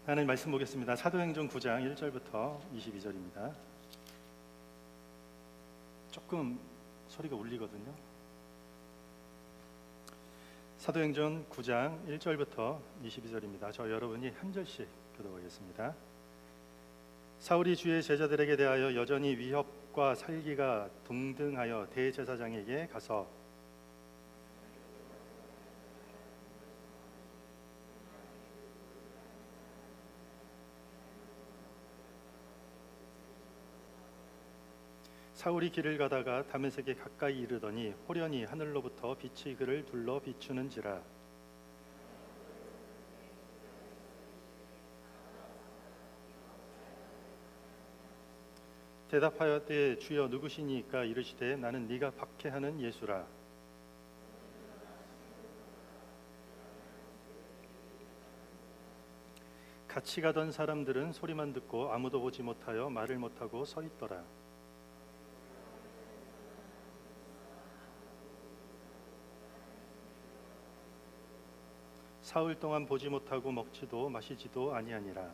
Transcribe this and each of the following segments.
하나님 말씀 보겠습니다. 사도행전 9장 1절부터 22절입니다. 조금 소리가 울리거든요. 사도행전 9장 1절부터 22절입니다. 저 여러분이 한 절씩 교독하겠습니다. 사울이 주의 제자들에게 대하여 여전히 위협과 살기가 동등하여 대제사장에게 가서 사울이 길을 가다가 다메섹에 가까이 이르더니 호련히 하늘로부터 빛이 그를 둘러 비추는지라. 대답하였되 주여 누구시니까? 이르시되 나는 네가 박해하는 예수라. 같이 가던 사람들은 소리만 듣고 아무도 보지 못하여 말을 못하고 서 있더라. 사흘 동안 보지 못하고 먹지도 마시지도 아니하니라.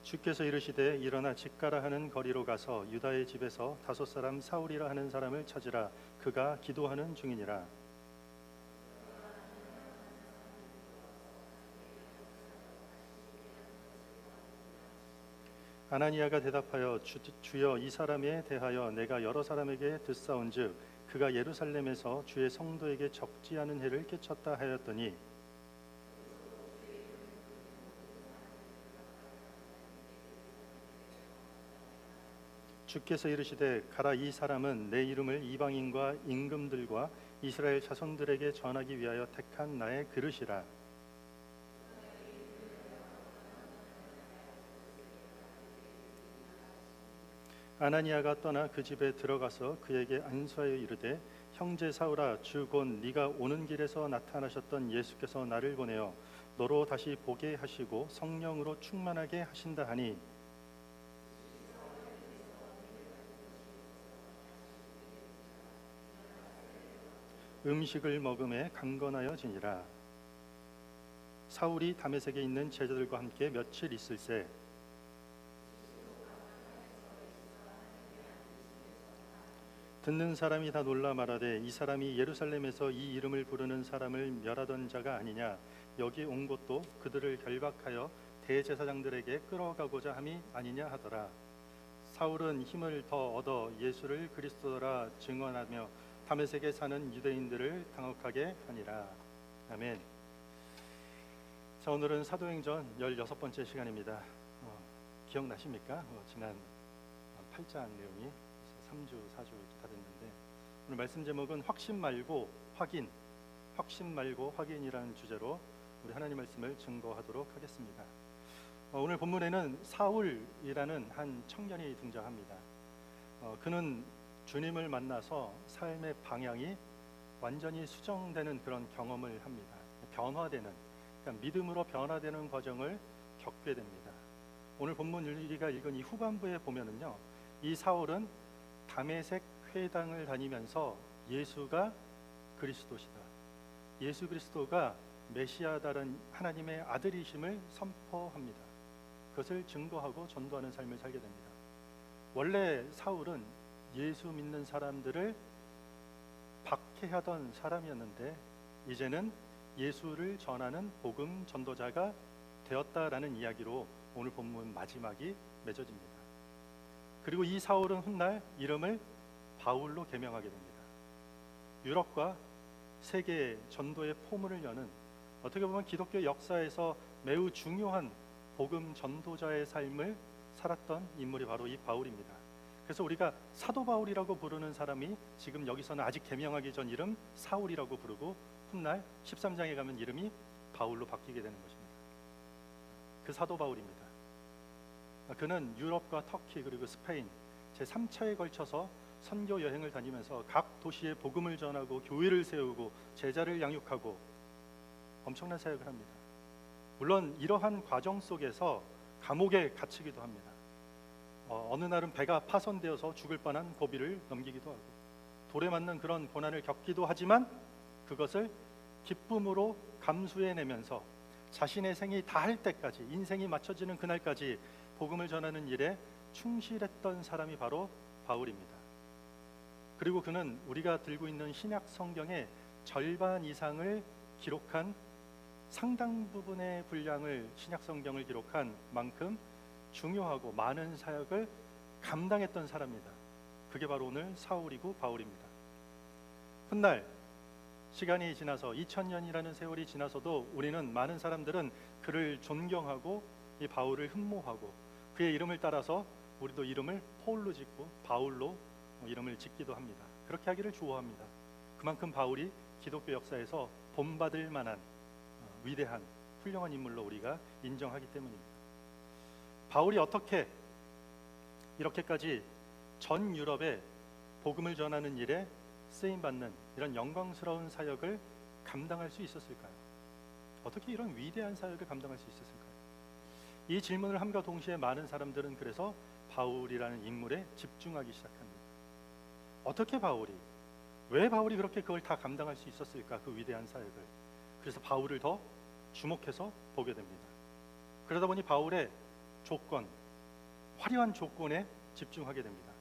주께서 이르시되 일어나 집 가라 하는 거리로 가서 유다의 집에서 다섯 사람 사울이라 하는 사람을 찾으라. 그가 기도하는 중이니라. 아나니아가 대답하여 주여 이 사람에 대하여 내가 여러 사람에게 듣사온즉 그가 예루살렘에서 주의 성도에게 적지 않은 해를 끼쳤다 하였더니 주께서 이르시되 가라. 이 사람은 내 이름을 이방인과 임금들과 이스라엘 자손들에게 전하기 위하여 택한 나의 그릇이라. 아나니아가 떠나 그 집에 들어가서 그에게 안수하여 이르되 형제 사울아, 주 곧 네가 오는 길에서 나타나셨던 예수께서 나를 보내어 너로 다시 보게 하시고 성령으로 충만하게 하신다 하니 음식을 먹음에 강건하여지니라. 사울이 다메섹에 있는 제자들과 함께 며칠 있을새 듣는 사람이 다 놀라 말하되 이 사람이 예루살렘에서 이 이름을 부르는 사람을 멸하던 자가 아니냐. 여기 온 것도 그들을 결박하여 대제사장들에게 끌어가고자 함이 아니냐 하더라. 사울은 힘을 더 얻어 예수를 그리스도라 증언하며 다메섹에 사는 유대인들을 당혹하게 하니라. 아멘. 자, 오늘은 사도행전 16번째 시간입니다. 기억나십니까? 지난 8장 내용이 3주, 4주 이렇게 다 됐는데 오늘 말씀 제목은 확신 말고 확인, 확신 말고 확인이라는 주제로 우리 하나님 말씀을 증거하도록 하겠습니다. 오늘 본문에는 사울이라는 한 청년이 등장합니다. 그는 주님을 만나서 삶의 방향이 완전히 수정되는 그런 경험을 합니다. 변화되는, 그러니까 믿음으로 변화되는 과정을 겪게 됩니다. 오늘 본문 우리가 읽은 이 후반부에 보면은요, 이 사울은 다메섹 회당을 다니면서 예수가 그리스도시다, 예수 그리스도가 메시아다른 하나님의 아들이심을 선포합니다. 그것을 증거하고 전도하는 삶을 살게 됩니다. 원래 사울은 예수 믿는 사람들을 박해하던 사람이었는데 이제는 예수를 전하는 복음 전도자가 되었다라는 이야기로 오늘 본문 마지막이 맺어집니다. 그리고 이 사울은 훗날 이름을 바울로 개명하게 됩니다. 유럽과 세계의 전도의 포문을 여는, 어떻게 보면 기독교 역사에서 매우 중요한 복음 전도자의 삶을 살았던 인물이 바로 이 바울입니다. 그래서 우리가 사도 바울이라고 부르는 사람이 지금 여기서는 아직 개명하기 전 이름 사울이라고 부르고 훗날 13장에 가면 이름이 바울로 바뀌게 되는 것입니다. 그 사도 바울입니다. 그는 유럽과 터키 그리고 스페인 제3차에 걸쳐서 선교 여행을 다니면서 각 도시에 복음을 전하고 교회를 세우고 제자를 양육하고 엄청난 사역을 합니다. 물론 이러한 과정 속에서 감옥에 갇히기도 합니다. 어느 날은 배가 파손되어서 죽을 뻔한 고비를 넘기기도 하고 돌에 맞는 그런 고난을 겪기도 하지만 그것을 기쁨으로 감수해내면서 자신의 생이 다할 때까지, 인생이 맞춰지는 그날까지 복음을 전하는 일에 충실했던 사람이 바로 바울입니다. 그리고 그는 우리가 들고 있는 신약 성경의 절반 이상을 기록한, 상당 부분의 분량을 신약 성경을 기록한 만큼 중요하고 많은 사역을 감당했던 사람입니다. 그게 바로 오늘 사울이고 바울입니다. 훗날 시간이 지나서 2000년이라는 세월이 지나서도 우리는, 많은 사람들은 그를 존경하고 이 바울을 흠모하고 그의 이름을 따라서 우리도 이름을 포울로 짓고 바울로 이름을 짓기도 합니다. 그렇게 하기를 좋아합니다. 그만큼 바울이 기독교 역사에서 본받을 만한 위대한 훌륭한 인물로 우리가 인정하기 때문입니다. 바울이 어떻게 이렇게까지 전 유럽에 복음을 전하는 일에 쓰임받는 이런 영광스러운 사역을 감당할 수 있었을까요? 어떻게 이런 위대한 사역을 감당할 수 있었을까요? 이 질문을 함과 동시에 많은 사람들은 그래서 바울이라는 인물에 집중하기 시작합니다. 어떻게 바울이, 왜 바울이 그렇게 그걸 다 감당할 수 있었을까, 그 위대한 사역을. 그래서 바울을 더 주목해서 보게 됩니다. 그러다 보니 바울의 조건, 화려한 조건에 집중하게 됩니다.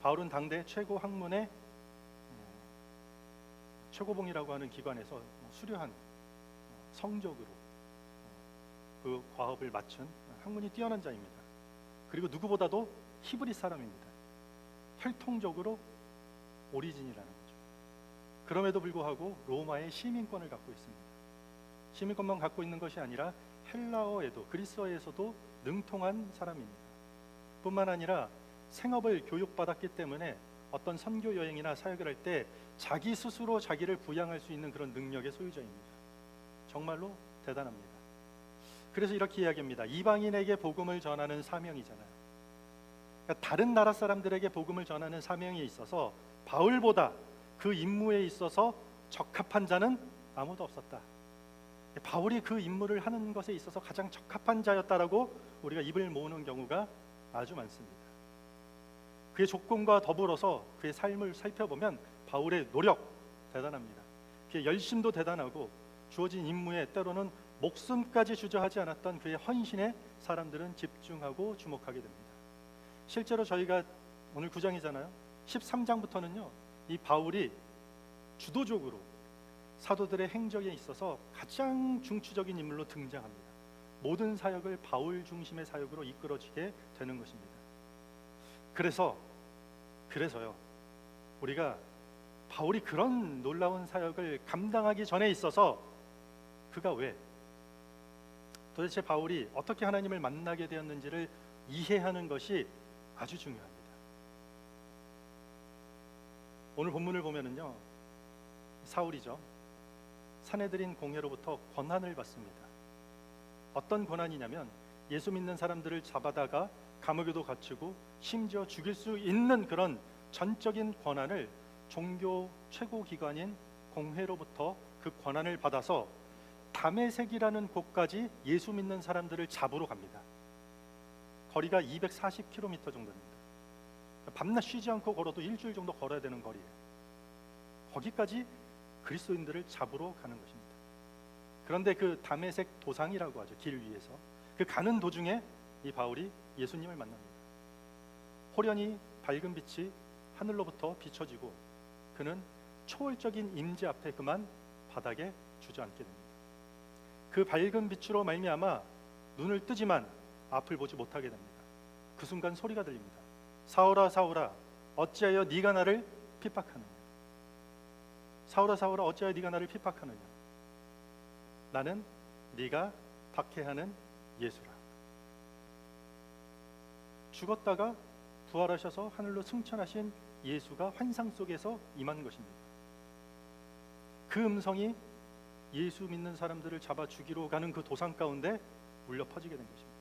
바울은 당대 최고 학문의 최고봉이라고 하는 기관에서 수료한 성적으로 그 과업을 마친 학문이 뛰어난 자입니다. 그리고 누구보다도 히브리 사람입니다. 혈통적으로 오리진이라는 거죠. 그럼에도 불구하고 로마의 시민권을 갖고 있습니다. 시민권만 갖고 있는 것이 아니라 헬라어에도, 그리스어에서도 능통한 사람입니다. 뿐만 아니라 생업을 교육받았기 때문에 어떤 선교 여행이나 사역을 할 때 자기 스스로 자기를 부양할 수 있는 그런 능력의 소유자입니다. 정말로 대단합니다. 그래서 이렇게 이야기합니다. 이방인에게 복음을 전하는 사명이잖아요. 그러니까 다른 나라 사람들에게 복음을 전하는 사명에 있어서 바울보다 그 임무에 있어서 적합한 자는 아무도 없었다. 바울이 그 임무를 하는 것에 있어서 가장 적합한 자였다라고 우리가 입을 모으는 경우가 아주 많습니다. 그의 조건과 더불어서 그의 삶을 살펴보면 바울의 노력 대단합니다. 그의 열심도 대단하고 주어진 임무에 때로는 목숨까지 주저하지 않았던 그의 헌신에 사람들은 집중하고 주목하게 됩니다. 실제로 저희가 오늘 9장이잖아요. 13장부터는요, 이 바울이 주도적으로 사도들의 행적에 있어서 가장 중추적인 인물로 등장합니다. 모든 사역을 바울 중심의 사역으로 이끌어지게 되는 것입니다. 그래서요, 우리가 바울이 그런 놀라운 사역을 감당하기 전에 있어서 그가 왜, 도대체 바울이 어떻게 하나님을 만나게 되었는지를 이해하는 것이 아주 중요합니다. 오늘 본문을 보면은요, 사울이죠, 사내들인 공회로부터 권한을 받습니다. 어떤 권한이냐면 예수 믿는 사람들을 잡아다가 감옥에도 갇히고 심지어 죽일 수 있는 그런 전적인 권한을 종교 최고기관인 공회로부터 그 권한을 받아서 다메섹이라는 곳까지 예수 믿는 사람들을 잡으러 갑니다. 거리가 240km 정도 됩니다. 밤낮 쉬지 않고 걸어도 일주일 정도 걸어야 되는 거리예요. 거기까지 그리스도인들을 잡으러 가는 것입니다. 그런데 그 다메섹 도상이라고 하죠, 길 위에서 그 가는 도중에 이 바울이 예수님을 만납니다. 호련히 밝은 빛이 하늘로부터 비춰지고 그는 초월적인 임재 앞에 그만 바닥에 주저앉게 됩니다. 그 밝은 빛으로 말미암아 눈을 뜨지만 앞을 보지 못하게 됩니다. 그 순간 소리가 들립니다. 사울아 사울아 어찌하여 네가 나를 핍박하느냐. 사울아 사울아 어찌하여 네가 나를 핍박하느냐. 나는 네가 박해하는 예수라. 죽었다가 부활하셔서 하늘로 승천하신 예수가 환상 속에서 임한 것입니다. 그 음성이 예수 믿는 사람들을 잡아 죽이러 가는 그 도상 가운데 울려 퍼지게 된 것입니다.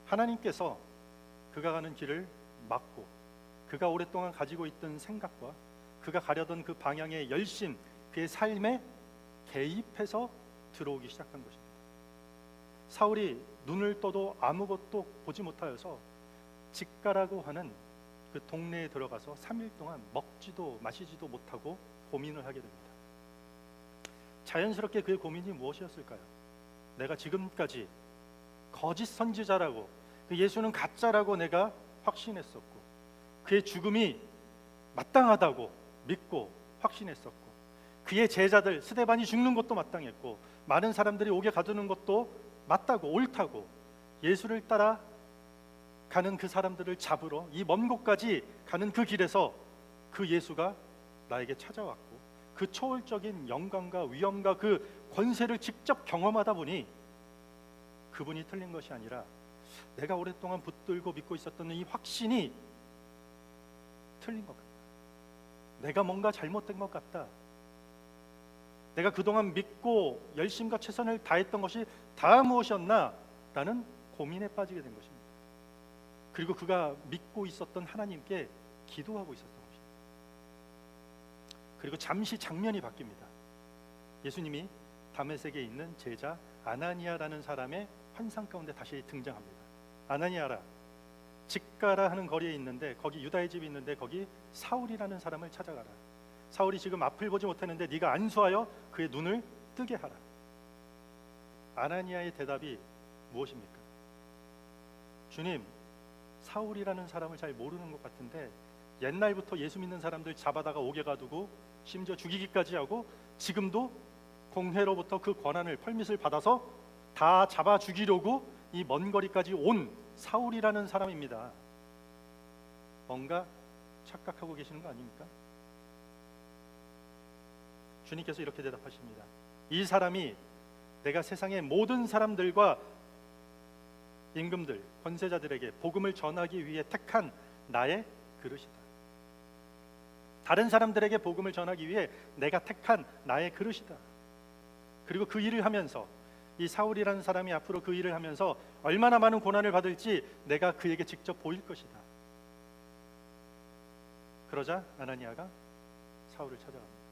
하나님께서 그가 가는 길을 막고 그가 오랫동안 가지고 있던 생각과 그가 가려던 그 방향의 열심, 그의 삶에 개입해서 들어오기 시작한 것입니다. 사울이 눈을 떠도 아무것도 보지 못하여서 직가라고 하는 그 동네에 들어가서 3일 동안 먹지도 마시지도 못하고 고민을 하게 됩니다. 자연스럽게 그의 고민이 무엇이었을까요? 내가 지금까지 거짓 선지자라고, 그 예수는 가짜라고 내가 확신했었고, 그의 죽음이 마땅하다고 믿고 확신했었고, 그의 제자들 스데반이 죽는 것도 마땅했고, 많은 사람들이 옥에 가두는 것도 맞다고 옳다고, 예수를 따라 가는 그 사람들을 잡으러 이 먼 곳까지 가는 그 길에서 그 예수가 나에게 찾아왔고, 그 초월적인 영광과 위엄과 그 권세를 직접 경험하다 보니 그분이 틀린 것이 아니라 내가 오랫동안 붙들고 믿고 있었던 이 확신이 틀린 것 같다. 내가 뭔가 잘못된 것 같다. 내가 그동안 믿고 열심과 최선을 다했던 것이 다 무엇이었나? 라는 고민에 빠지게 된 것입니다. 그리고 그가 믿고 있었던 하나님께 기도하고 있었던 것입니다. 그리고 잠시 장면이 바뀝니다. 예수님이 다메섹에 있는 제자 아나니아라는 사람의 환상 가운데 다시 등장합니다. 아나니아라, 직가라 하는 거리에 있는데, 거기 유다의 집이 있는데 거기 사울이라는 사람을 찾아가라. 사울이 지금 앞을 보지 못했는데 네가 안수하여 그의 눈을 뜨게 하라. 아나니아의 대답이 무엇입니까? 주님, 사울이라는 사람을 잘 모르는 것 같은데 옛날부터 예수 믿는 사람들 잡아다가 옥에 가두고 심지어 죽이기까지 하고, 지금도 공회로부터 그 권한을, 펄밋을 받아서 다 잡아 죽이려고 이 먼 거리까지 온 사울이라는 사람입니다. 뭔가 착각하고 계시는 거 아닙니까? 주님께서 이렇게 대답하십니다. 이 사람이 내가 세상의 모든 사람들과 임금들, 권세자들에게 복음을 전하기 위해 택한 나의 그릇이다. 다른 사람들에게 복음을 전하기 위해 내가 택한 나의 그릇이다. 그리고 그 일을 하면서, 이 사울이라는 사람이 앞으로 그 일을 하면서 얼마나 많은 고난을 받을지 내가 그에게 직접 보일 것이다. 그러자 아나니아가 사울을 찾아갑니다.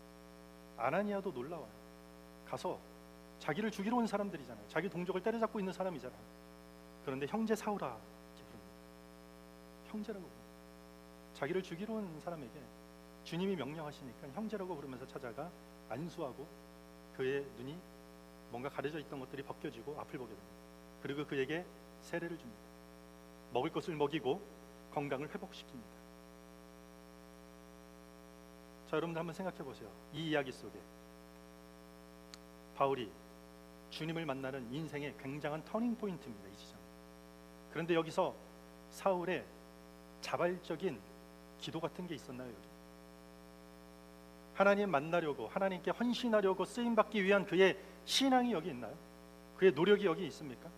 아나니아도 놀라워요. 가서 자기를 죽이러 온 사람들이잖아요. 자기 동족을 때려잡고 있는 사람이잖아요. 그런데 형제 사울아 이렇게 부릅니다. 형제라고 부릅니다. 자기를 죽이러 온 사람에게 주님이 명령하시니까 형제라고 부르면서 찾아가 안수하고, 그의 눈이 뭔가 가려져 있던 것들이 벗겨지고 앞을 보게 됩니다. 그리고 그에게 세례를 줍니다. 먹을 것을 먹이고 건강을 회복시킵니다. 자, 여러분들 한번 생각해 보세요. 이 이야기 속에 바울이 주님을 만나는 인생의 굉장한 터닝 포인트입니다. 이 지점. 그런데 여기서 사울의 자발적인 기도 같은 게 있었나요? 여기 하나님 만나려고, 하나님께 헌신하려고 쓰임받기 위한 그의 신앙이 여기 있나요? 그의 노력이 여기 있습니까?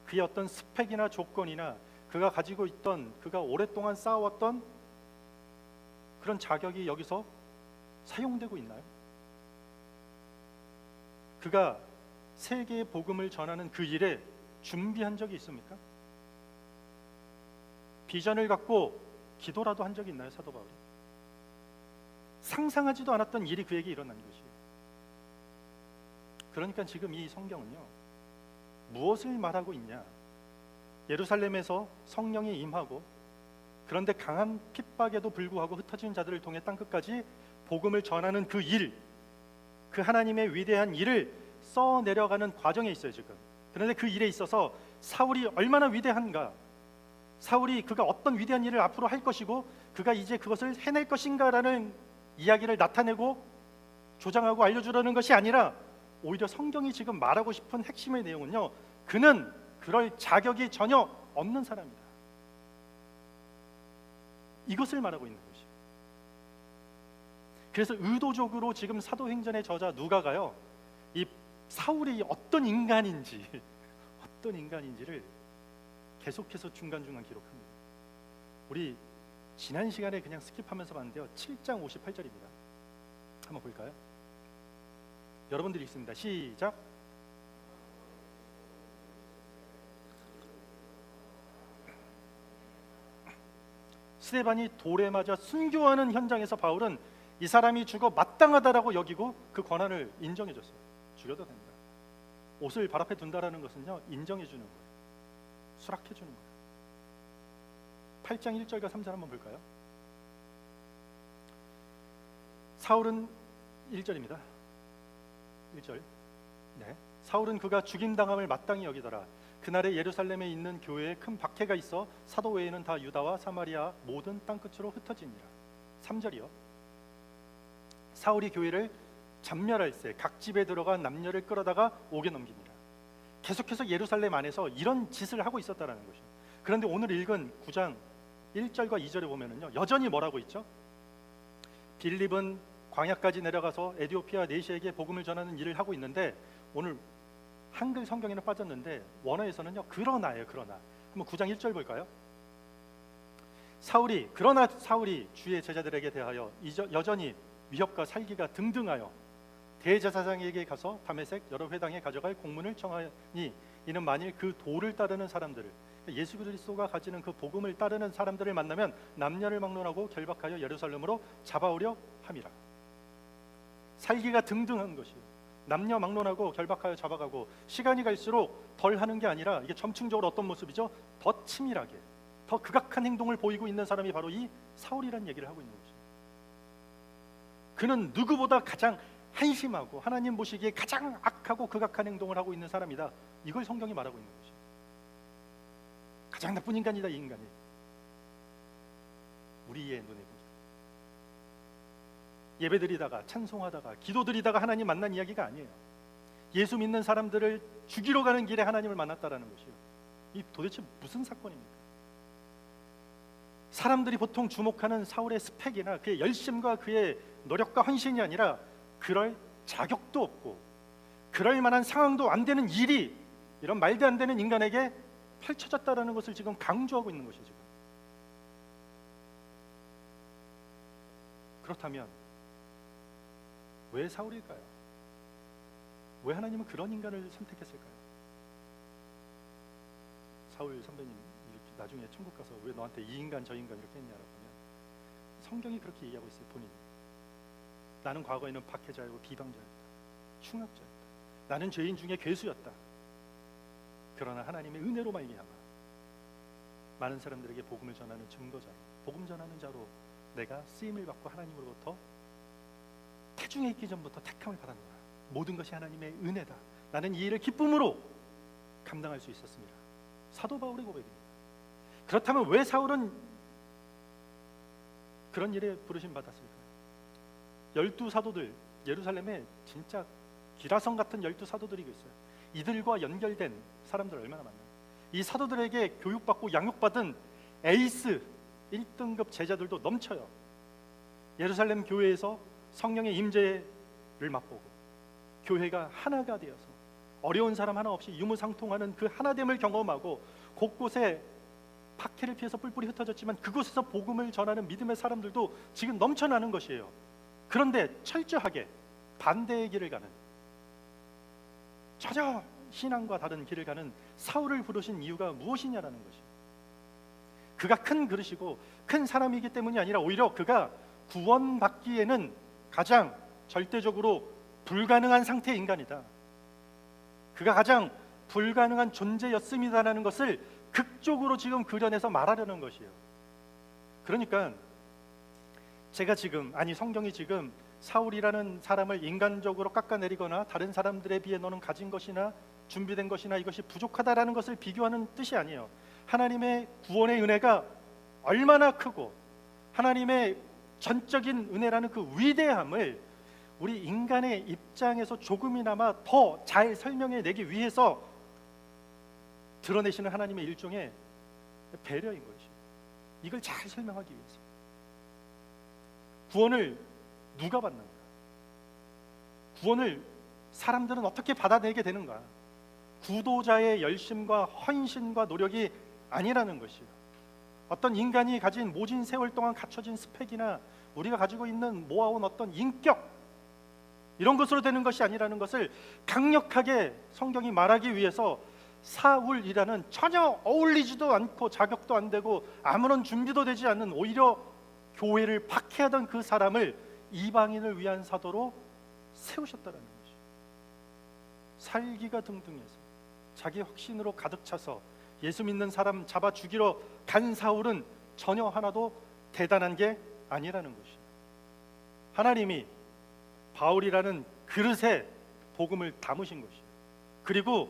그의 어떤 스펙이나 조건이나 그가 가지고 있던, 그가 오랫동안 쌓아왔던 그런 자격이 여기서 사용되고 있나요? 그가 세계의 복음을 전하는 그 일에 준비한 적이 있습니까? 비전을 갖고 기도라도 한 적이 있나요? 사도 바울이 상상하지도 않았던 일이 그에게 일어난 것이에요. 그러니까 지금 이 성경은요, 무엇을 말하고 있냐? 예루살렘에서 성령이 임하고, 그런데 강한 핍박에도 불구하고 흩어진 자들을 통해 땅끝까지 복음을 전하는 그 일, 그 하나님의 위대한 일을 써내려가는 과정에 있어요 지금. 그런데 그 일에 있어서 사울이 얼마나 위대한가, 사울이 그가 어떤 위대한 일을 앞으로 할 것이고 그가 이제 그것을 해낼 것인가라는 이야기를 나타내고 조장하고 알려주려는 것이 아니라, 오히려 성경이 지금 말하고 싶은 핵심의 내용은요, 그는 그럴 자격이 전혀 없는 사람이다. 이것을 말하고 있는 것이에요. 그래서 의도적으로 지금 사도행전의 저자 누가가요, 이 사울이 어떤 인간인지를 계속해서 중간중간 기록합니다. 우리 지난 시간에 그냥 스킵하면서 봤는데요, 7장 58절입니다. 한번 볼까요? 여러분들이 읽습니다. 시작. 스데반이 돌에 맞아 순교하는 현장에서 바울은 이 사람이 죽어 마땅하다라고 여기고 그 권한을 인정해 줬어요. 죽여도 된다. 옷을 발 앞에 둔다라는 것은요, 인정해 주는 거예요. 수락해 주는 거예요. 8장 1절과 3절 한번 볼까요? 사울은 1절입니다. 1절. 네. 사울은 그가 죽임당함을 마땅히 여기더라. 그날에 예루살렘에 있는 교회에 큰 박해가 있어 사도 외에는 다 유다와 사마리아 모든 땅끝으로 흩어지니라. 3절이요. 사울이 교회를 잔멸할세 각 집에 들어가 남녀를 끌어다가 옥에 넘기니라. 계속해서 예루살렘 안에서 이런 짓을 하고 있었다라는 것이죠. 그런데 오늘 읽은 9장 1절과 2절에 보면은요, 여전히 뭐라고 있죠? 빌립은 광야까지 내려가서 에디오피아 내시에게 복음을 전하는 일을 하고 있는데, 오늘 한글 성경에는 빠졌는데 원어에서는요 그러나예요. 그러나. 한번 9장 1절 볼까요? 그러나 사울이 주의 제자들에게 대하여 여전히 위협과 살기가 등등하여 대제사장에게 가서 다메섹 여러 회당에 가져갈 공문을 청하니 이는 만일 그 도를 따르는 사람들을, 예수 그리스도가 가지는 그 복음을 따르는 사람들을 만나면 남녀를 막론하고 결박하여 예루살렘으로 잡아오려 함이라. 살기가 등등한 것이에요. 남녀 막론하고 결박하여 잡아가고, 시간이 갈수록 덜 하는 게 아니라 이게 점층적으로 어떤 모습이죠? 더 치밀하게, 더 극악한 행동을 보이고 있는 사람이 바로 이 사울이라는 얘기를 하고 있는 거죠. 그는 누구보다 가장 한심하고 하나님 보시기에 가장 악하고 극악한 행동을 하고 있는 사람이다. 이걸 성경이 말하고 있는 거죠. 가장 나쁜 인간이다, 이 인간이. 우리의 눈에 보죠. 예배드리다가 찬송하다가 기도드리다가 하나님 만난 이야기가 아니에요. 예수 믿는 사람들을 죽이러 가는 길에 하나님을 만났다라는 것이요. 이 도대체 무슨 사건입니까? 사람들이 보통 주목하는 사울의 스펙이나 그의 열심과 그의 노력과 헌신이 아니라, 그럴 자격도 없고 그럴 만한 상황도 안 되는 일이 이런 말도 안 되는 인간에게 펼쳐졌다라는 것을 지금 강조하고 있는 것이죠. 그렇다면 왜 사울일까요? 왜 하나님은 그런 인간을 선택했을까요? 사울 선배님 이렇게 나중에 천국 가서 왜 너한테 이 인간 저 인간 이렇게 했냐라고 하면, 성경이 그렇게 얘기하고 있어요. 본인이. 나는 과거에는 박해자였고 비방자였다, 충악자였다, 나는 죄인 중에 괴수였다. 그러나 하나님의 은혜로 말미암아 많은 사람들에게 복음을 전하는 증거자로, 복음 전하는 자로 내가 쓰임을 받고 하나님으로부터 태중에 있기 전부터 택함을 받았노라. 모든 것이 하나님의 은혜다. 나는 이 일을 기쁨으로 감당할 수 있었습니다. 사도 바울의 고백입니다. 그렇다면 왜 사울은 그런 일에 부르심 받았을까요? 12사도들, 예루살렘에 진짜 기라성 같은 12사도들이 있어요. 이들과 연결된 사람들 얼마나 많나요? 이 사도들에게 교육받고 양육받은 에이스 1등급 제자들도 넘쳐요. 예루살렘 교회에서 성령의 임재를 맛보고 교회가 하나가 되어서 어려운 사람 하나 없이 유무상통하는 그 하나됨을 경험하고, 곳곳에 박해를 피해서 뿔뿔이 흩어졌지만 그곳에서 복음을 전하는 믿음의 사람들도 지금 넘쳐나는 것이에요. 그런데 철저하게 반대의 길을 가는, 전혀 신앙과 다른 길을 가는 사울을 부르신 이유가 무엇이냐라는 것이에요. 그가 큰 그릇이고 큰 사람이기 때문이 아니라 오히려 그가 구원받기에는 가장 절대적으로 불가능한 상태의 인간이다, 그가 가장 불가능한 존재였음이다라는 것을 극적으로 지금 그려내서 말하려는 것이에요. 그러니까 제가 지금, 아니 성경이 지금 사울이라는 사람을 인간적으로 깎아내리거나 다른 사람들에 비해 너는 가진 것이나 준비된 것이나 이것이 부족하다라는 것을 비교하는 뜻이 아니에요. 하나님의 구원의 은혜가 얼마나 크고 하나님의 전적인 은혜라는 그 위대함을 우리 인간의 입장에서 조금이나마 더 잘 설명해내기 위해서 드러내시는 하나님의 일종의 배려인 것이죠. 이걸 잘 설명하기 위해서. 구원을 누가 받는가? 구원을 사람들은 어떻게 받아내게 되는가? 구도자의 열심과 헌신과 노력이 아니라는 것이에요. 어떤 인간이 가진 모진 세월 동안 갖춰진 스펙이나 우리가 가지고 있는 모아온 어떤 인격, 이런 것으로 되는 것이 아니라는 것을 강력하게 성경이 말하기 위해서 사울이라는 전혀 어울리지도 않고 자격도 안 되고 아무런 준비도 되지 않는, 오히려 교회를 박해하던 그 사람을 이방인을 위한 사도로 세우셨다는 것이죠. 살기가 등등해서 자기 확신으로 가득 차서 예수 믿는 사람 잡아 죽이러 간 사울은 전혀 하나도 대단한 게 아니라는 것이에요. 하나님이 바울이라는 그릇에 복음을 담으신 것이에요. 그리고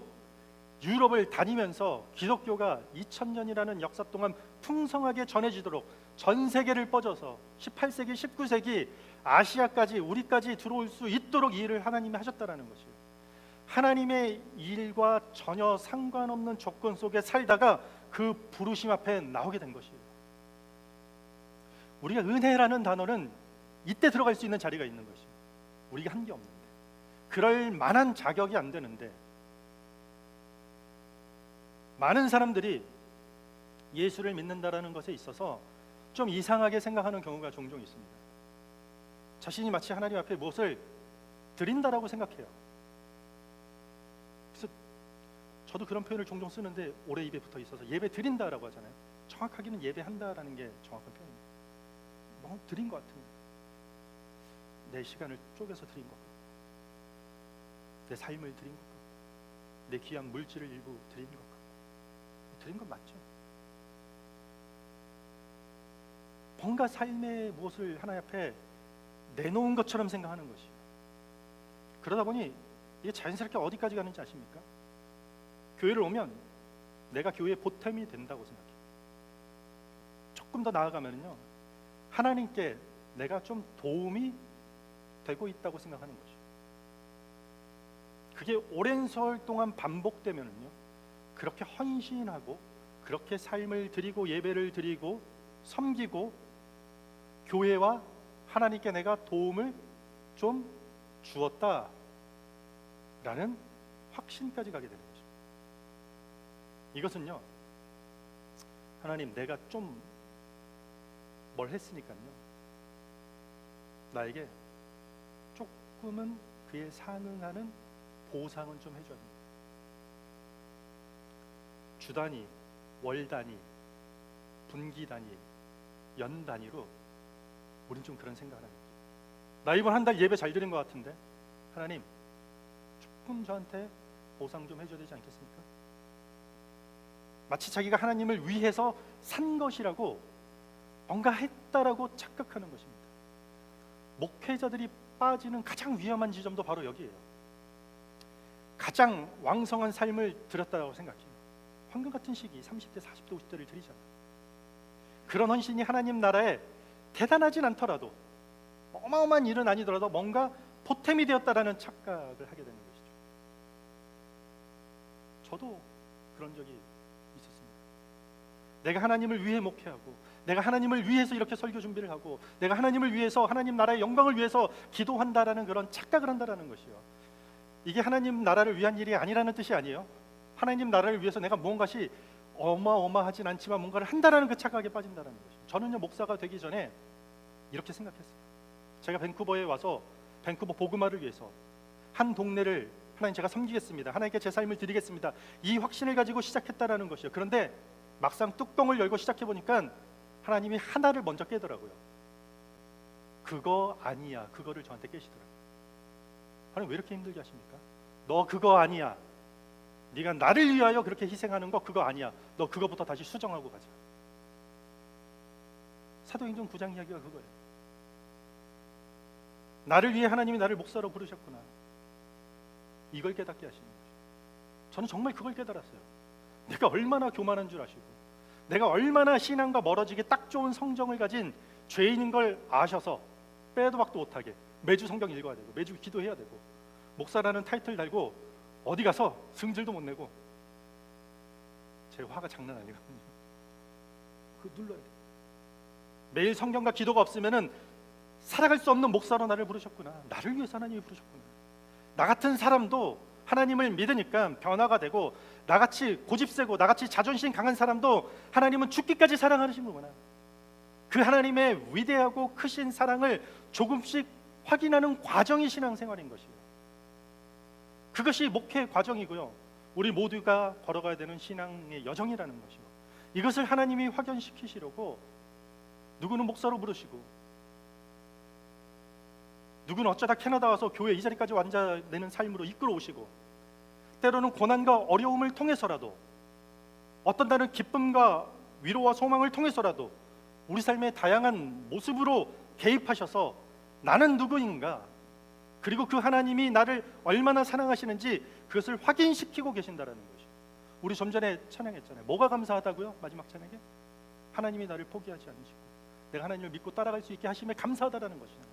유럽을 다니면서 기독교가 2000년이라는 역사 동안 풍성하게 전해지도록 전 세계를 뻗어서 18세기, 19세기 아시아까지 우리까지 들어올 수 있도록 이 일을 하나님이 하셨다는 것이에요. 하나님의 일과 전혀 상관없는 조건 속에 살다가 그 부르심 앞에 나오게 된 것이에요. 우리가 은혜라는 단어는 이때 들어갈 수 있는 자리가 있는 것이에요. 우리가 한 게 없는데, 그럴 만한 자격이 안 되는데 많은 사람들이 예수를 믿는다라는 것에 있어서 좀 이상하게 생각하는 경우가 종종 있습니다. 자신이 마치 하나님 앞에 무엇을 드린다라고 생각해요. 그래서 저도 그런 표현을 종종 쓰는데 오래 입에 붙어 있어서 예배 드린다라고 하잖아요. 정확하게는 예배한다라는 게 정확한 표현입니다. 뭐 드린 것 같은, 내 시간을 쪼개서 드린 것 같고, 내 삶을 드린 것 같고, 내 귀한 물질을 일부 드린 것 같고, 드린 건 맞죠. 뭔가 삶의 무엇을 하나님 앞에 내놓은 것처럼 생각하는 것이에요. 그러다 보니 이게 자연스럽게 어디까지 가는지 아십니까? 교회를 오면 내가 교회의 보탬이 된다고 생각해요. 조금 더 나아가면요, 하나님께 내가 좀 도움이 되고 있다고 생각하는 것이에요. 그게 오랜 세월 동안 반복되면요, 그렇게 헌신하고 그렇게 삶을 드리고 예배를 드리고 섬기고 교회와 하나님께 내가 도움을 좀 주었다라는 확신까지 가게 되는 거죠. 이것은요, 하나님 내가 좀 뭘 했으니까요, 나에게 조금은 그에 상응하는 보상은 좀 해줘야 됩니다. 주 단위, 월 단위, 분기 단위, 연 단위로 우린 좀 그런 생각을 합니다. 나 이번 한 달 예배 잘 드린 것 같은데 하나님 조금 저한테 보상 좀 해줘야 되지 않겠습니까? 마치 자기가 하나님을 위해서 산 것이라고 뭔가 했다라고 착각하는 것입니다. 목회자들이 빠지는 가장 위험한 지점도 바로 여기에요. 가장 왕성한 삶을 드렸다고 생각해요. 황금 같은 시기 30대, 40대, 50대를 드리잖아요. 그런 헌신이 하나님 나라에 대단하진 않더라도, 어마어마한 일은 아니더라도 뭔가 보탬이 되었다라는 착각을 하게 되는 것이죠. 저도 그런 적이 있었습니다. 내가 하나님을 위해 목회하고, 내가 하나님을 위해서 이렇게 설교 준비를 하고, 내가 하나님을 위해서 하나님 나라의 영광을 위해서 기도한다라는 그런 착각을 한다라는 것이요, 이게 하나님 나라를 위한 일이 아니라는 뜻이 아니에요. 하나님 나라를 위해서 내가 무언가시 어마어마하진 않지만 뭔가를 한다라는 그 착각에 빠진다라는 것이죠. 저는요, 목사가 되기 전에 이렇게 생각했어요. 제가 밴쿠버에 와서 밴쿠버 복음화를 위해서 한 동네를 하나님 제가 섬기겠습니다, 하나님께 제 삶을 드리겠습니다, 이 확신을 가지고 시작했다라는 것이요. 그런데 막상 뚜껑을 열고 시작해 보니까 하나님이 하나를 먼저 깨더라고요. 그거 아니야. 그거를 저한테 깨시더라고요. 하나님 왜 이렇게 힘들게 하십니까? 너 그거 아니야. 네가 나를 위하여 그렇게 희생하는 거 그거 아니야. 너 그거부터 다시 수정하고 가자. 사도행전 9장 이야기가 그거예요. 나를 위해 하나님이 나를 목사로 부르셨구나. 이걸 깨닫게 하시는 거죠. 저는 정말 그걸 깨달았어요. 내가 얼마나 교만한 줄 아시고, 내가 얼마나 신앙과 멀어지게 딱 좋은 성정을 가진 죄인인 걸 아셔서 빼도 박도 못하게 매주 성경 읽어야 되고, 매주 기도해야 되고, 목사라는 타이틀 달고 어디 가서 승질도 못 내고, 제 화가 장난 아니거든요. 그거 눌러야 돼요. 매일 성경과 기도가 없으면은 살아갈 수 없는 목사로 나를 부르셨구나. 나를 위해서 하나님이 부르셨구나. 나 같은 사람도 하나님을 믿으니까 변화가 되고, 나같이 고집세고 나같이 자존심 강한 사람도 하나님은 죽기까지 사랑하시는구나. 그 하나님의 위대하고 크신 사랑을 조금씩 확인하는 과정이 신앙생활인 것이에요. 그것이 목회 과정이고요, 우리 모두가 걸어가야 되는 신앙의 여정이라는 것이요, 이것을 하나님이 확연시키시려고 누구는 목사로 부르시고, 누구는 어쩌다 캐나다 와서 교회 이 자리까지 앉아내는 삶으로 이끌어 오시고, 때로는 고난과 어려움을 통해서라도, 어떤 날은 기쁨과 위로와 소망을 통해서라도 우리 삶의 다양한 모습으로 개입하셔서 나는 누구인가, 그리고 그 하나님이 나를 얼마나 사랑하시는지 그것을 확인시키고 계신다라는 것이죠. 우리 좀 전에 찬양했잖아요. 뭐가 감사하다고요? 마지막 찬양에 하나님이 나를 포기하지 않으시고 내가 하나님을 믿고 따라갈 수 있게 하심에 감사하다라는 것이잖아요.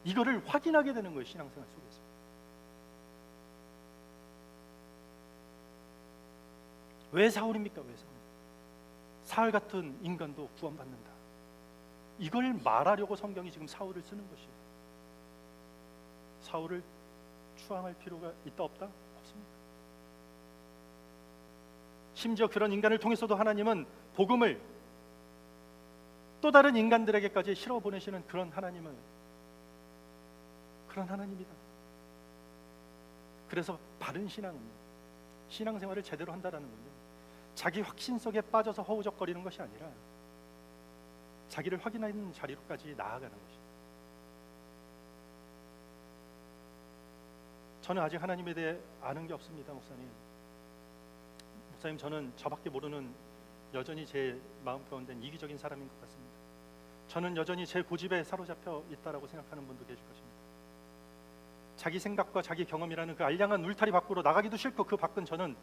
이거를 확인하게 되는 거예요, 신앙생활 속에서. 왜 사울입니까? 왜 사울? 사울 같은 인간도 구원받는다. 이걸 말하려고 성경이 지금 사울을 쓰는 것이에요. 사울을 추앙할 필요가 있다 없다? 없습니다. 심지어 그런 인간을 통해서도 하나님은 복음을 또 다른 인간들에게까지 실어 보내시는 그런 하나님이다. 그래서 바른 신앙생활을 제대로 한다라는 건요, 자기 확신 속에 빠져서 허우적거리는 것이 아니라 자기를 확인하는 자리로까지 나아가는 것입니다. 저는 아직 하나님에 대해 아는 게 없습니다, 목사님. 목사님, 저는 저밖에 모르는 여전히 제 마음 가운데는 이기적인 사람인 것 같습니다. 저는 여전히 제 고집에 사로잡혀 있다라고 생각하는 분도 계실 것입니다. 자기 생각과 자기 경험이라는 그 알량한 울타리 밖으로 나가기도 싫고 그 밖은 저는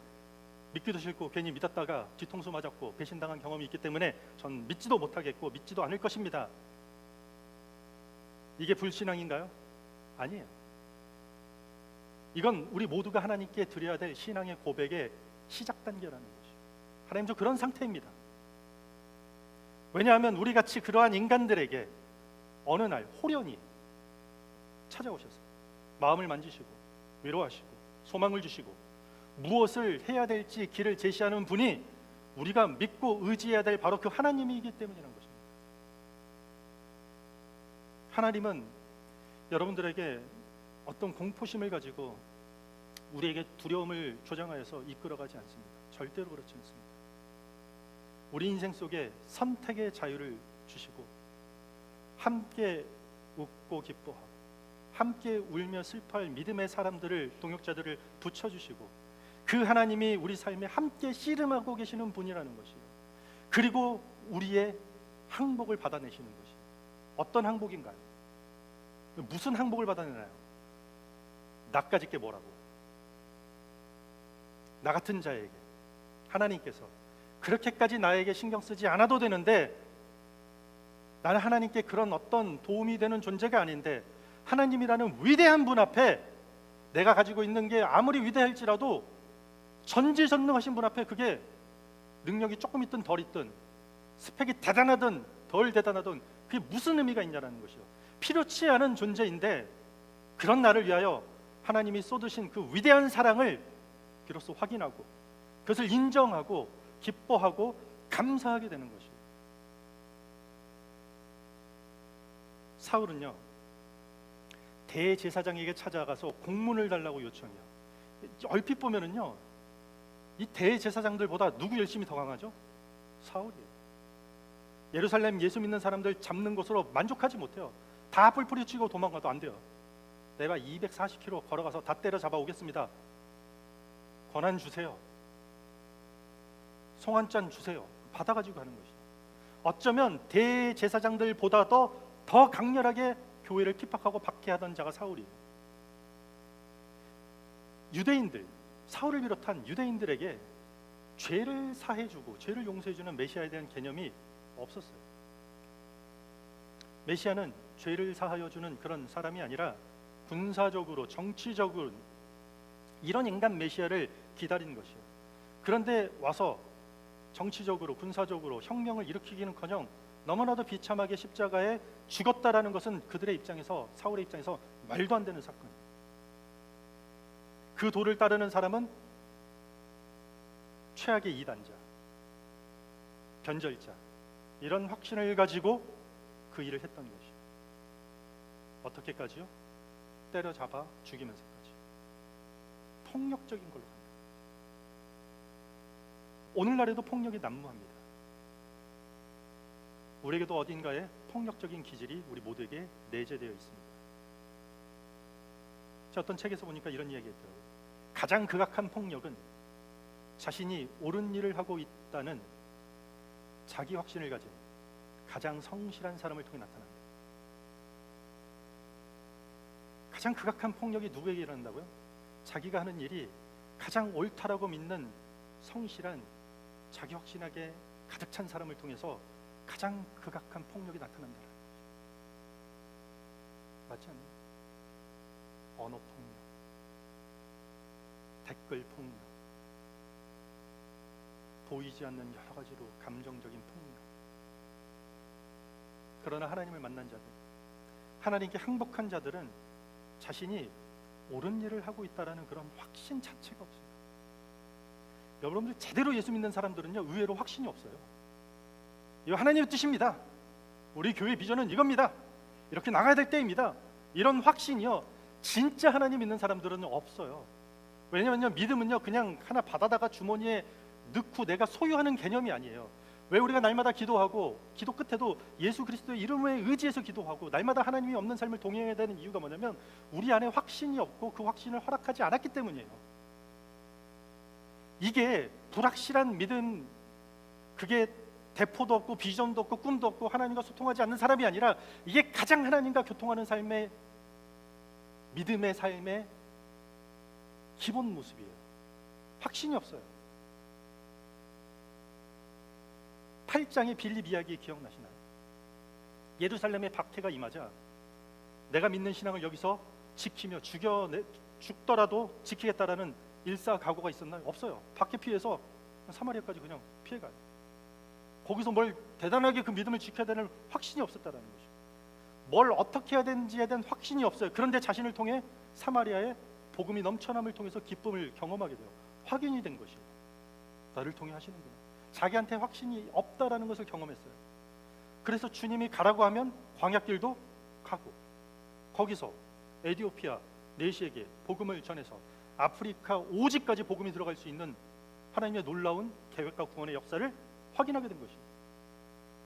믿기도 싫고 괜히 믿었다가 뒤통수 맞았고 배신당한 경험이 있기 때문에 전 믿지도 못하겠고 믿지도 않을 것입니다. 이게 불신앙인가요? 아니에요. 이건 우리 모두가 하나님께 드려야 될 신앙의 고백의 시작 단계라는 것이죠. 하나님, 저 그런 상태입니다. 왜냐하면 우리 같이 그러한 인간들에게 어느 날 호련히 찾아오셔서 마음을 만지시고 위로하시고 소망을 주시고 무엇을 해야 될지 길을 제시하는 분이 우리가 믿고 의지해야 될 바로 그 하나님이기 때문이라는 것입니다. 하나님은 여러분들에게 어떤 공포심을 가지고 우리에게 두려움을 조장하여서 이끌어가지 않습니다. 절대로 그렇지 않습니다. 우리 인생 속에 선택의 자유를 주시고 함께 웃고 기뻐하고 함께 울며 슬퍼할 믿음의 사람들을, 동역자들을 붙여주시고 그 하나님이 우리 삶에 함께 씨름하고 계시는 분이라는 것이에요. 그리고 우리의 항복을 받아내시는 것이에요. 어떤 항복인가요? 무슨 항복을 받아내나요? 나까지 게 뭐라고? 나 같은 자에게 하나님께서 그렇게까지 나에게 신경 쓰지 않아도 되는데, 나는 하나님께 그런 어떤 도움이 되는 존재가 아닌데 하나님이라는 위대한 분 앞에 내가 가지고 있는 게 아무리 위대할지라도 전지전능하신 분 앞에 그게 능력이 조금 있든 덜 있든 스펙이 대단하든 덜 대단하든 그게 무슨 의미가 있냐라는 것이요. 필요치 않은 존재인데 그런 나를 위하여 하나님이 쏟으신 그 위대한 사랑을 비로소 확인하고 그것을 인정하고 기뻐하고 감사하게 되는 것이에요. 사울은요, 대제사장에게 찾아가서 공문을 달라고 요청해요. 얼핏 보면은요, 이 대제사장들보다 누구 열심히 더 강하죠? 사울이에요. 예루살렘 예수 믿는 사람들 잡는 것으로 만족하지 못해요. 다 뿔뿔이 치고 도망가도 안 돼요. 내가 240km 걸어가서 다 때려잡아 오겠습니다. 권한 주세요. 송 한 잔 주세요. 받아가지고 하는 것이죠. 어쩌면 대제사장들보다도 더 강렬하게 교회를 핍박하고 박해하던 자가 사울이에요. 유대인들, 사울을 비롯한 유대인들에게 죄를 사해주고 죄를 용서해주는 메시아에 대한 개념이 없었어요. 메시아는 죄를 사하여주는 그런 사람이 아니라 군사적으로, 정치적으로 이런 인간 메시아를 기다린 것이에요. 그런데 와서 정치적으로, 군사적으로 혁명을 일으키기는커녕 너무나도 비참하게 십자가에 죽었다라는 것은 그들의 입장에서, 사울의 입장에서 말도 안 되는 사건이에요. 그 도를 따르는 사람은 최악의 이단자, 변절자, 이런 확신을 가지고 그 일을 했던 것이에요. 어떻게까지요? 때려잡아 죽이면서까지 폭력적인 걸로 합니다. 오늘날에도 폭력이 난무합니다. 우리에게도 어딘가에 폭력적인 기질이 우리 모두에게 내재되어 있습니다. 제가 어떤 책에서 보니까 이런 이야기 했더라고요. 가장 극악한 폭력은 자신이 옳은 일을 하고 있다는 자기 확신을 가진 가장 성실한 사람을 통해 나타납니다. 가장 극악한 폭력이 누구에게 일어난다고요? 자기가 하는 일이 가장 옳다라고 믿는 성실한, 자기 확신하게 가득 찬 사람을 통해서 가장 극악한 폭력이 나타난다. 맞지 않나요? 언어 폭력, 댓글 폭력, 보이지 않는 여러 가지로 감정적인 폭력. 그러나 하나님을 만난 자들, 하나님께 항복한 자들은 자신이 옳은 일을 하고 있다라는 그런 확신 자체가 없습니다. 여러분들 제대로 예수 믿는 사람들은요, 의외로 확신이 없어요. 이거 하나님의 뜻입니다. 우리 교회 비전은 이겁니다. 이렇게 나가야 될 때입니다. 이런 확신이요, 진짜 하나님 믿는 사람들은 없어요. 왜냐면요, 믿음은요 그냥 하나 받아다가 주머니에 넣고 내가 소유하는 개념이 아니에요. 왜 우리가 날마다 기도하고 기도 끝에도 예수 그리스도의 이름에 의지해서 기도하고 날마다 하나님이 없는 삶을 동행해야 되는 이유가 뭐냐면 우리 안에 확신이 없고 그 확신을 허락하지 않았기 때문이에요. 이게 불확실한 믿음, 그게 대포도 없고 비전도 없고 꿈도 없고 하나님과 소통하지 않는 사람이 아니라 이게 가장 하나님과 교통하는 삶의, 믿음의 삶의 기본 모습이에요. 확신이 없어요. 8장의 빌립 이야기 기억나시나요? 예루살렘에 박해가 임하자 내가 믿는 신앙을 여기서 지키며 죽더라도 지키겠다라는 일사각오가 있었나요? 없어요. 박해 피해서 사마리아까지 그냥 피해가요. 거기서 뭘 대단하게 그 믿음을 지켜야 되는 확신이 없었다라는 거죠. 뭘 어떻게 해야 되는지에 대한 확신이 없어요. 그런데 자신을 통해 사마리아의 복음이 넘쳐남을 통해서 기쁨을 경험하게 돼요. 확인이 된 것이에요. 나를 통해 하시는구나. 자기한테 확신이 없다라는 것을 경험했어요. 그래서 주님이 가라고 하면 광야길도 가고, 거기서 에디오피아 내시에게 복음을 전해서 아프리카 오지까지 복음이 들어갈 수 있는 하나님의 놀라운 계획과 구원의 역사를 확인하게 된 것이에요.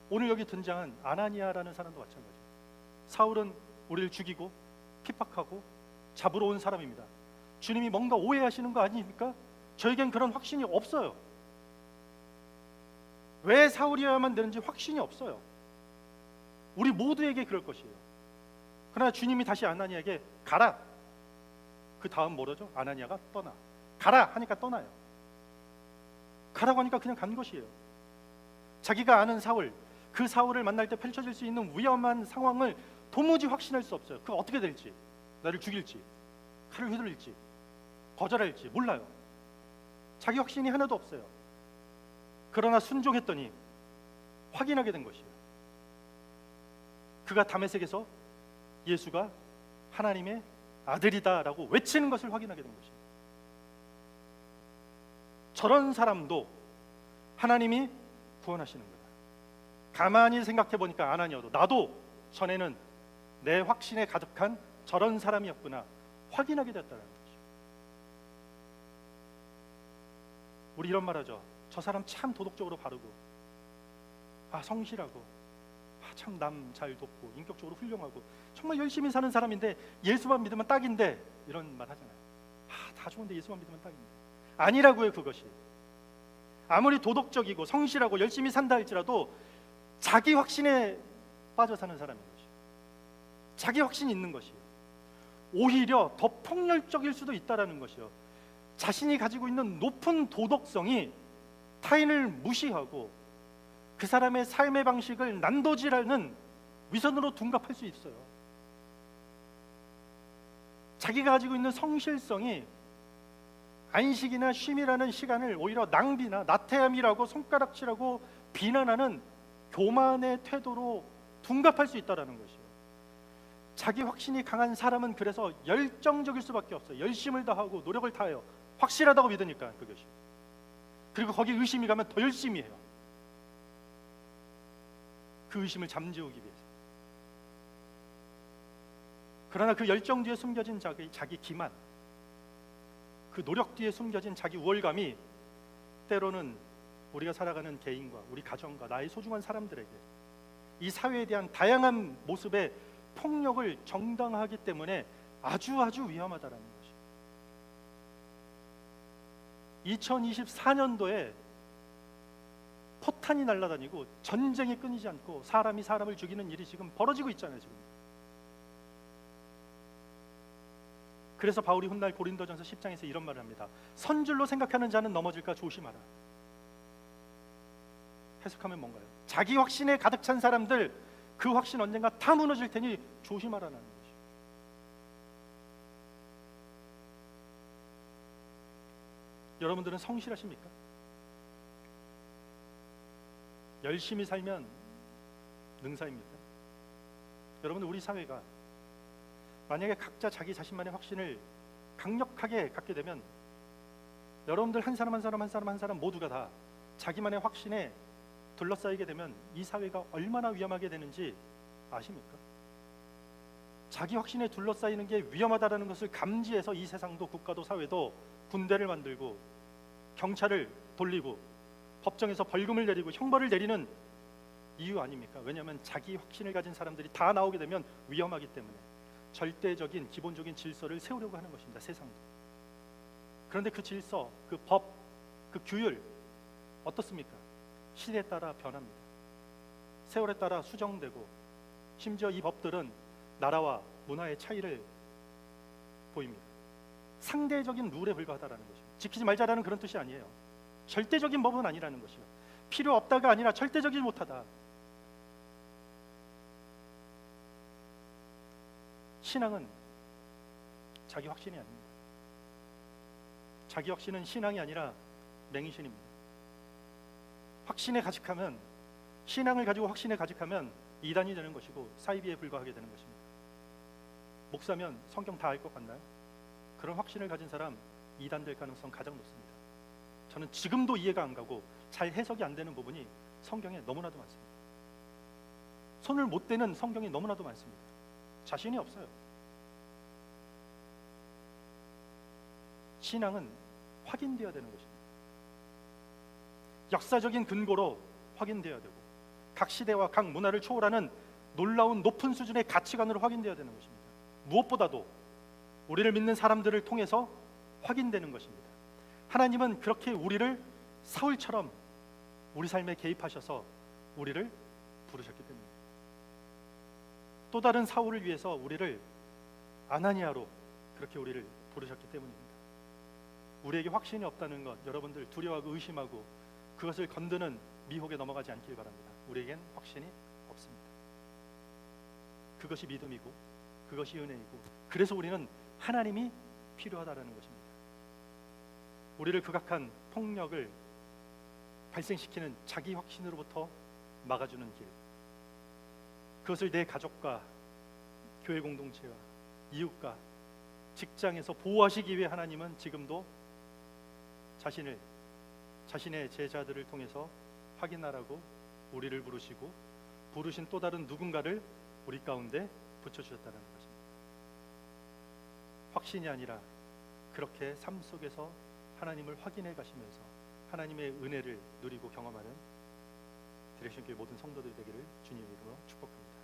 오늘 여기 등장한 아나니아라는 사람도 마찬가지예요. 사울은 우리를 죽이고 핍박하고 잡으러 온 사람입니다. 주님이 뭔가 오해하시는 거 아닙니까? 저에겐 그런 확신이 없어요. 왜 사울이어야만 되는지 확신이 없어요. 우리 모두에게 그럴 것이에요. 그러나 주님이 다시 아나니아에게 가라. 그 다음 뭐라죠? 아나니아가 떠나. 가라 하니까 떠나요. 가라고 하니까 그냥 간 것이에요. 자기가 아는 사울, 그 사울을 만날 때 펼쳐질 수 있는 위험한 상황을 도무지 확신할 수 없어요. 그 어떻게 될지, 나를 죽일지, 칼을 휘둘릴지, 거절할지 몰라요. 자기 확신이 하나도 없어요. 그러나 순종했더니 확인하게 된 것이에요. 그가 다메섹에서 예수가 하나님의 아들이다라고 외치는 것을 확인하게 된 것이에요. 저런 사람도 하나님이 구원하시는구나. 가만히 생각해 보니까 아나니아도 나도 전에는 내 확신에 가득한 저런 사람이었구나 확인하게 됐다는 거죠. 우리 이런 말 하죠. 저 사람 참 도덕적으로 바르고, 성실하고, 참 남 잘 돕고, 인격적으로 훌륭하고, 정말 열심히 사는 사람인데 예수만 믿으면 딱인데, 이런 말 하잖아요. 다 좋은데 예수만 믿으면 딱인데. 아니라고요. 그것이 아무리 도덕적이고 성실하고 열심히 산다 할지라도 자기 확신에 빠져 사는 사람인 것이에요. 자기 확신이 있는 것이에요. 오히려 더 폭렬적일 수도 있다라는 것이요. 자신이 가지고 있는 높은 도덕성이 타인을 무시하고 그 사람의 삶의 방식을 난도질하는 위선으로 둔갑할 수 있어요. 자기가 가지고 있는 성실성이 안식이나 쉼이라는 시간을 오히려 낭비나 나태함이라고 손가락질하고 비난하는 교만의 태도로 둔갑할 수 있다는 것이에요. 자기 확신이 강한 사람은 그래서 열정적일 수밖에 없어요. 열심을 다하고 노력을 다해요. 확실하다고 믿으니까 그것이. 그리고 거기 의심이 가면 더 열심히 해요. 그 의심을 잠재우기 위해서. 그러나 그 열정 뒤에 숨겨진 자기 기만, 그 노력 뒤에 숨겨진 자기 우월감이 때로는 우리가 살아가는 개인과 우리 가정과 나의 소중한 사람들에게 이 사회에 대한 다양한 모습의 폭력을 정당화하기 때문에 아주 위험하다라는 것이죠. 2024년도에 포탄이 날아다니고 전쟁이 끊이지 않고 사람이 사람을 죽이는 일이 지금 벌어지고 있잖아요. 지금. 그래서 바울이 훗날 고린도전서 10장에서 이런 말을 합니다. 선줄로 생각하는 자는 넘어질까 조심하라. 해석하면 뭔가요? 자기 확신에 가득 찬 사람들, 그 확신 언젠가 다 무너질 테니 조심하라는 거죠. 여러분들은 성실하십니까? 열심히 살면 능사입니까? 여러분들, 우리 사회가 만약에 각자 자기 자신만의 확신을 강력하게 갖게 되면 여러분들 한 사람 한 사람 한 사람 한 사람 모두가 다 자기만의 확신에 둘러싸이게 되면 이 사회가 얼마나 위험하게 되는지 아십니까? 자기 확신에 둘러싸이는 게 위험하다는 것을 감지해서 이 세상도 국가도 사회도 군대를 만들고 경찰을 돌리고 법정에서 벌금을 내리고 형벌을 내리는 이유 아닙니까? 왜냐하면 자기 확신을 가진 사람들이 다 나오게 되면 위험하기 때문에 절대적인 기본적인 질서를 세우려고 하는 것입니다. 세상도. 그런데 그 질서, 그 법, 그 규율 어떻습니까? 시대에 따라 변합니다. 세월에 따라 수정되고 심지어 이 법들은 나라와 문화의 차이를 보입니다. 상대적인 룰에 불과하다는 것입니다. 지키지 말자라는 그런 뜻이 아니에요. 절대적인 법은 아니라는 것이요. 필요 없다가 아니라 절대적이지 못하다. 신앙은 자기 확신이 아닙니다. 자기 확신은 신앙이 아니라 맹신입니다. 확신에 가직하면, 신앙을 가지고 확신에 가직하면 이단이 되는 것이고 사이비에 불과하게 되는 것입니다. 목사면 성경 다 알 것 같나요? 그런 확신을 가진 사람 이단 될 가능성 가장 높습니다. 저는 지금도 이해가 안 가고 잘 해석이 안 되는 부분이 성경에 너무나도 많습니다. 손을 못 대는 성경이 너무나도 많습니다. 자신이 없어요. 신앙은 확인되어야 되는 것입니다. 역사적인 근거로 확인되어야 되고 각 시대와 각 문화를 초월하는 놀라운 높은 수준의 가치관으로 확인되어야 되는 것입니다. 무엇보다도 우리를 믿는 사람들을 통해서 확인되는 것입니다. 하나님은 그렇게 우리를 사울처럼 우리 삶에 개입하셔서 우리를 부르셨기 때문입니다. 또 다른 사울을 위해서 우리를 아나니아로 그렇게 우리를 부르셨기 때문입니다. 우리에게 확신이 없다는 것, 여러분들 두려워하고 의심하고 그것을 건드는 미혹에 넘어가지 않길 바랍니다. 우리에겐 확신이 없습니다. 그것이 믿음이고 그것이 은혜이고, 그래서 우리는 하나님이 필요하다는 것입니다. 우리를 극악한 폭력을 발생시키는 자기 확신으로부터 막아주는 길, 그것을 내 가족과 교회 공동체와 이웃과 직장에서 보호하시기 위해 하나님은 지금도 자신의 제자들을 통해서 확인하라고 우리를 부르시고 부르신 또 다른 누군가를 우리 가운데 붙여주셨다는 것입니다. 확신이 아니라 그렇게 삶 속에서 하나님을 확인해 가시면서 하나님의 은혜를 누리고 경험하는 디렉션교회 모든 성도들이 되기를 주님 이름으로 축복합니다.